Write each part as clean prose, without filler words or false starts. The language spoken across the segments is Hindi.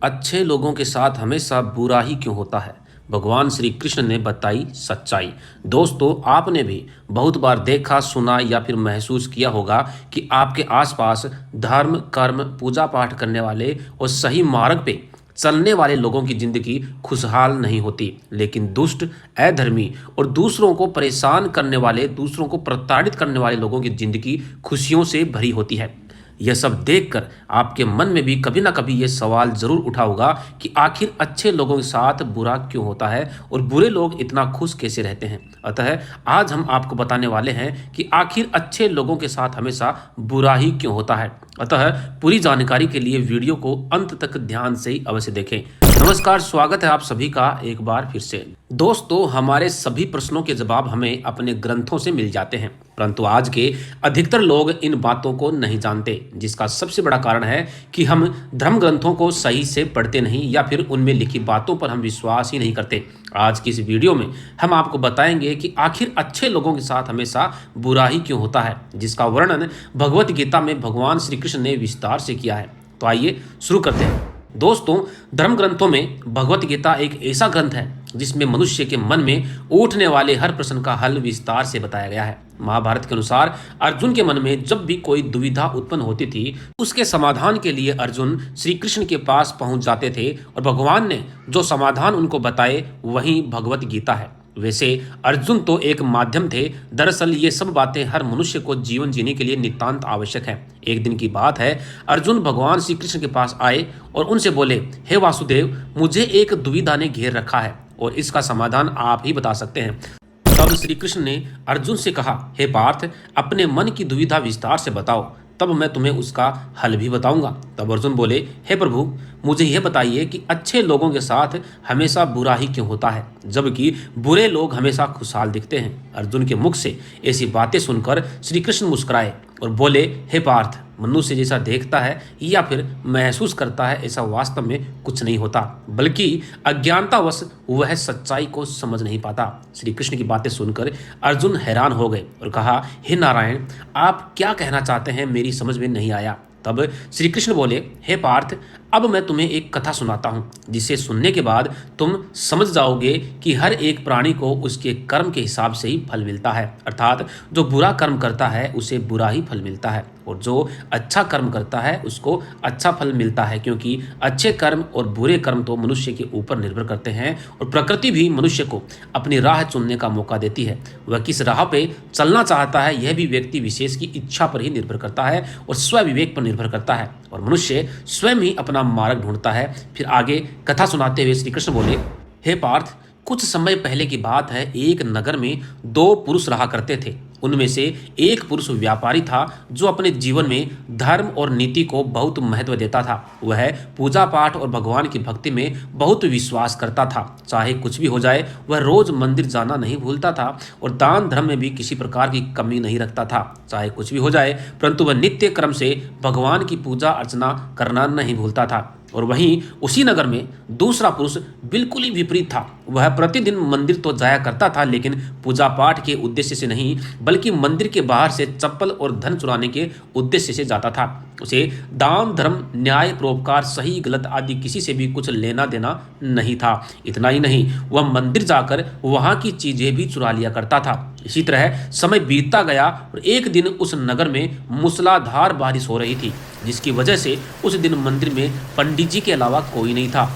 अच्छे लोगों के साथ हमेशा बुरा ही क्यों होता है? भगवान श्री कृष्ण ने बताई सच्चाई। दोस्तों, आपने भी बहुत बार देखा, सुना या फिर महसूस किया होगा कि आपके आसपास धर्म, कर्म, पूजा पाठ करने वाले और सही मार्ग पे चलने वाले लोगों की जिंदगी खुशहाल नहीं होती, लेकिन दुष्ट, अधर्मी और दूसरों को परेशान करने वाले, दूसरों को प्रताड़ित करने वाले लोगों की जिंदगी खुशियों से भरी होती है। यह सब देखकर आपके मन में भी कभी ना कभी यह सवाल जरूर उठा होगा कि आखिर अच्छे लोगों के साथ बुरा क्यों होता है और बुरे लोग इतना खुश कैसे रहते हैं। अतः आज हम आपको बताने वाले हैं कि आखिर अच्छे लोगों के साथ हमेशा बुरा ही क्यों होता है। अतः पूरी जानकारी के लिए वीडियो को अंत तक ध्यान से ही अवश्य देखें। नमस्कार, स्वागत है आप सभी का एक बार फिर से। दोस्तों, हमारे सभी प्रश्नों के जवाब हमें अपने ग्रंथों से मिल जाते हैं, परंतु आज के अधिकतर लोग इन बातों को नहीं जानते, जिसका सबसे बड़ा कारण है कि हम धर्म ग्रंथों को सही से पढ़ते नहीं या फिर उनमें लिखी बातों पर हम विश्वास ही नहीं करते। आज की इस वीडियो में हम आपको बताएंगे कि आखिर अच्छे लोगों के साथ हमेशा बुरा ही क्यों होता है, जिसका वर्णन भगवत गीता में भगवान श्री कृष्ण ने विस्तार से किया है। तो आइए शुरू करते हैं। दोस्तों, धर्म ग्रंथों में भगवत गीता एक ऐसा ग्रंथ है जिसमें मनुष्य के मन में उठने वाले हर प्रश्न का हल विस्तार से बताया गया है। महाभारत के अनुसार अर्जुन के मन में जब भी कोई दुविधा उत्पन्न होती थी, उसके समाधान के लिए अर्जुन श्री कृष्ण के पास पहुंच जाते थे और भगवान ने जो समाधान उनको बताए वही भगवत गीता है। वैसे अर्जुन तो एक माध्यम थे, दरअसल ये सब बातें हर मनुष्य को जीवन जीने के लिए नितांत आवश्यक है। एक दिन की बात है, अर्जुन भगवान श्री कृष्ण के पास आए और उनसे बोले, हे वासुदेव, मुझे एक दुविधा ने घेर रखा है और इसका समाधान आप ही बता सकते हैं। तब श्री कृष्ण ने अर्जुन से कहा, हे पार्थ, अपने मन की दुविधा विस्तार से बताओ, तब मैं तुम्हें उसका हल भी बताऊंगा। तब अर्जुन बोले, हे प्रभु, मुझे यह बताइए कि अच्छे लोगों के साथ हमेशा बुरा ही क्यों होता है, जबकि बुरे लोग हमेशा खुशहाल दिखते हैं। अर्जुन के मुख से ऐसी बातें सुनकर श्री कृष्ण मुस्कुराए और बोले, हे पार्थ, मनुष्य जैसा देखता है या फिर महसूस करता है ऐसा वास्तव में कुछ नहीं होता, बल्कि अज्ञानतावश वह सच्चाई को समझ नहीं पाता। श्री कृष्ण की बातें सुनकर अर्जुन हैरान हो गए और कहा, हे नारायण, आप क्या कहना चाहते हैं, मेरी समझ में नहीं आया। तब श्री कृष्ण बोले, हे पार्थ, अब मैं तुम्हें एक कथा सुनाता हूँ, जिसे सुनने के बाद तुम समझ जाओगे कि हर एक प्राणी को उसके कर्म के हिसाब से ही फल मिलता है। अर्थात जो बुरा कर्म करता है उसे बुरा ही फल मिलता है और जो अच्छा कर्म करता है उसको अच्छा फल मिलता है, क्योंकि अच्छे कर्म और बुरे कर्म तो मनुष्य के ऊपर निर्भर करते हैं और प्रकृति भी मनुष्य को अपनी राह चुनने का मौका देती है। वह किस राह पे चलना चाहता है यह भी व्यक्ति विशेष की इच्छा पर ही निर्भर करता है और स्व विवेक पर निर्भर करता है, और मनुष्य स्वयं ही अपना मार्ग ढूंढता है। फिर आगे कथा सुनाते हुए श्री कृष्ण बोले, हे पार्थ, कुछ समय पहले की बात है, एक नगर में दो पुरुष रहा करते थे। उनमें से एक पुरुष व्यापारी था जो अपने जीवन में धर्म और नीति को बहुत महत्व देता था। वह पूजा पाठ और भगवान की भक्ति में बहुत विश्वास करता था। चाहे कुछ भी हो जाए, वह रोज मंदिर जाना नहीं भूलता था और दान धर्म में भी किसी प्रकार की कमी नहीं रखता था। चाहे कुछ भी हो जाए, परंतु वह नित्य क्रम से भगवान की पूजा अर्चना करना नहीं भूलता था। और वहीं उसी नगर में दूसरा पुरुष बिल्कुल ही विपरीत था। वह प्रतिदिन मंदिर तो जाया करता था, लेकिन पूजा पाठ के उद्देश्य से नहीं, बल्कि मंदिर के बाहर से चप्पल और धन चुराने के उद्देश्य से जाता था। उसे दान धर्म, न्याय, परोपकार, सही गलत आदि किसी से भी कुछ लेना देना नहीं था। इतना ही नहीं, वह मंदिर जाकर वहां की चीजें भी चुरा लिया करता था। इसी तरह समय बीतता गया और एक दिन उस नगर में मूसलाधार बारिश हो रही थी, जिसकी वजह से उस दिन मंदिर में पंडित जी के अलावा कोई नहीं था।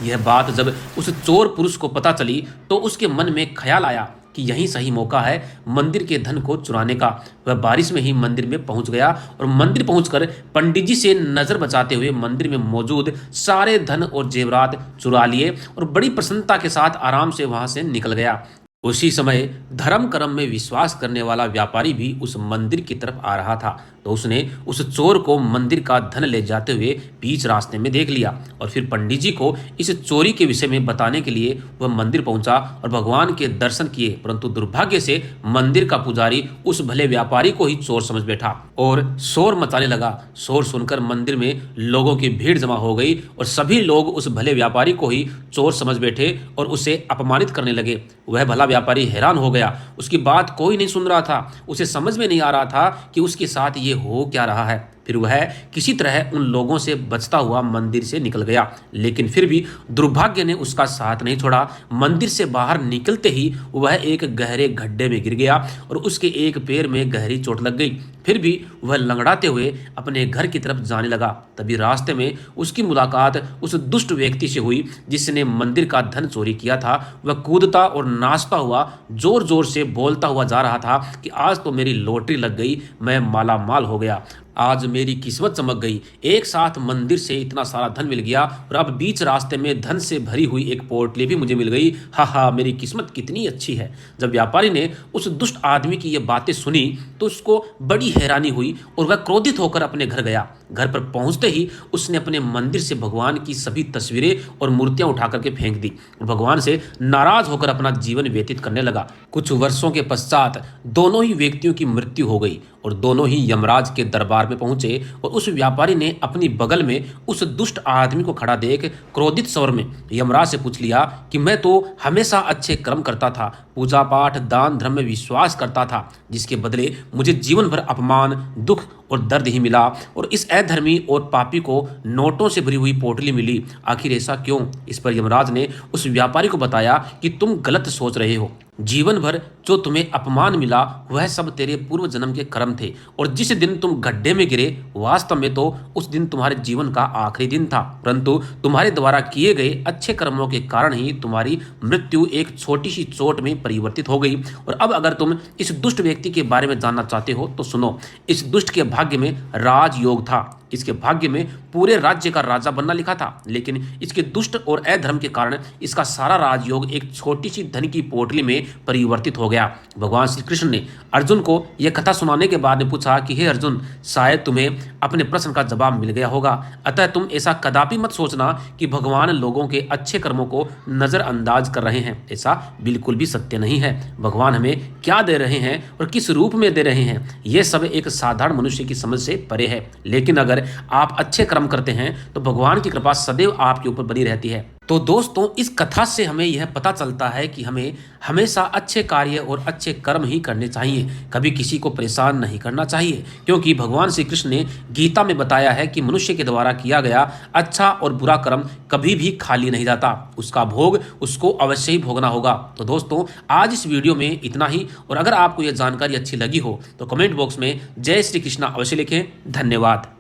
यह बात जब उस चोर पुरुष को पता चली तो उसके मन में ख्याल आया कि यही सही मौका है मंदिर के धन को चुराने का। वह बारिश में ही मंदिर में पहुंच गया और मंदिर पहुंचकर पंडित जी से नजर बचाते हुए मंदिर में मौजूद सारे धन और जेवरात चुरा लिए और बड़ी प्रसन्नता के साथ आराम से वहां से निकल गया। उसी समय धर्म कर्म में विश्वास करने वाला व्यापारी भी उस मंदिर की तरफ आ रहा था, तो उसने उस चोर को मंदिर का धन ले जाते हुए बीच रास्ते में देख लिया और फिर पंडित जी को इस चोरी के विषय में बताने के लिए वह मंदिर पहुंचा और भगवान के दर्शन किए। परंतु दुर्भाग्य से मंदिर का पुजारी उस भले व्यापारी को ही चोर समझ बैठा और शोर मचाने लगा। शोर सुनकर मंदिर में लोगों की भीड़ जमा हो गई और सभी लोग उस भले व्यापारी को ही चोर समझ बैठे और उसे अपमानित करने लगे। वह भला व्यापारी हैरान हो गया, उसकी बात कोई नहीं सुन रहा था। उसे समझ में नहीं आ रहा था कि उसके साथ ये हो क्या रहा है। फिर वह किसी तरह उन लोगों से बचता हुआ मंदिर से निकल गया, लेकिन फिर भी दुर्भाग्य ने उसका साथ नहीं छोड़ा। मंदिर से बाहर निकलते ही वह एक गहरे गड्ढे में गिर गया और उसके एक पैर में गहरी चोट लग गई। फिर भी वह लंगड़ाते हुए अपने घर की तरफ जाने लगा। तभी रास्ते में उसकी मुलाकात उस दुष्ट व्यक्ति से हुई जिसने मंदिर का धन चोरी किया था। वह कूदता और नाचता हुआ जोर जोर से बोलता हुआ जा रहा था कि आज तो मेरी लॉटरी लग गई, मैं माला माल हो गया, आज मेरी किस्मत चमक गई, एक साथ मंदिर से इतना सारा धन मिल गया और अब बीच रास्ते में धन से भरी हुई एक पोटली भी मुझे मिल गई। हा हा, मेरी किस्मत कितनी अच्छी है। जब व्यापारी ने उस दुष्ट आदमी की ये बातें सुनी तो उसको बड़ी हैरानी हुई और वह क्रोधित होकर अपने घर गया। घर पर पहुंचते ही उसने अपने मंदिर से भगवान की सभी तस्वीरें और मूर्तियां उठा करके फेंक दी और भगवान से नाराज होकर अपना जीवन व्यतीत करने लगा। कुछ वर्षों के पश्चात दोनों ही व्यक्तियों की मृत्यु हो गई और दोनों ही यमराज के दरबार में पहुंचे और उस व्यापारी ने अपनी बगल में उस दुष्ट आदमी को खड़ा देख क्रोधित स्वर में यमराज से पूछ लिया कि मैं तो हमेशा अच्छे कर्म करता था, पूजा पाठ दान धर्म में विश्वास करता था, जिसके बदले मुझे जीवन भर अपमान दुख और दर्द ही मिला और इस अधर्मी और पापी को नोटों से भरी हुई पोटली मिली, आखिर ऐसा क्यों? इस पर यमराज ने उस व्यापारी को बताया कि तुम गलत सोच रहे हो, जीवन भर जो तुम्हें अपमान मिला वह सब तेरे पूर्व जन्म के कर्म थे और जिस दिन तुम गड्ढे में गिरे वास्तव में तो उस दिन तुम्हारे जीवन का आखिरी दिन था, परंतु तुम्हारे द्वारा किए गए अच्छे कर्मों के कारण ही तुम्हारी मृत्यु एक छोटी सी चोट में परिवर्तित हो गई। और अब अगर तुम इस दुष्ट व्यक्ति के बारे में जानना चाहते हो तो सुनो। इस दुष्ट के भाग्य में राजयोग था, इसके भाग्य में पूरे राज्य का राजा बनना लिखा था, लेकिन इसके दुष्ट और अधर्म के कारण इसका सारा राजयोग एक छोटी सी धन की पोटली में परिवर्तित हो गया। भगवान श्री कृष्ण ने अर्जुन को यह कथा सुनाने के बाद ने पूछा कि हे अर्जुन, शायद तुम्हें अपने प्रश्न का जवाब मिल गया होगा, अतः तुम ऐसा कदापि मत सोचना कि भगवान लोगों के अच्छे कर्मों को नजरअंदाज कर रहे हैं। ऐसा बिल्कुल भी सत्य नहीं है। भगवान हमें क्या दे रहे हैं और किस रूप में दे रहे हैं, यह सब एक साधारण मनुष्य की समझ से परे है। लेकिन अगर आप अच्छे कर्म करते हैं तो भगवान की कृपा सदैव आपके ऊपर बनी रहती है। तो दोस्तों, इस कथा से हमें यह पता चलता है कि हमें हमेशा अच्छे कार्य और अच्छे कर्म ही करने चाहिए, कभी किसी को परेशान नहीं करना चाहिए, क्योंकि भगवान श्री कृष्ण ने गीता में बताया है कि मनुष्य के द्वारा किया गया अच्छा और बुरा कर्म कभी भी खाली नहीं जाता, उसका भोग उसको अवश्य ही भोगना होगा। तो दोस्तों, आज इस वीडियो में इतना ही, और अगर आपको यह जानकारी अच्छी लगी हो तो कमेंट बॉक्स में जय श्री कृष्णा अवश्य लिखें। धन्यवाद।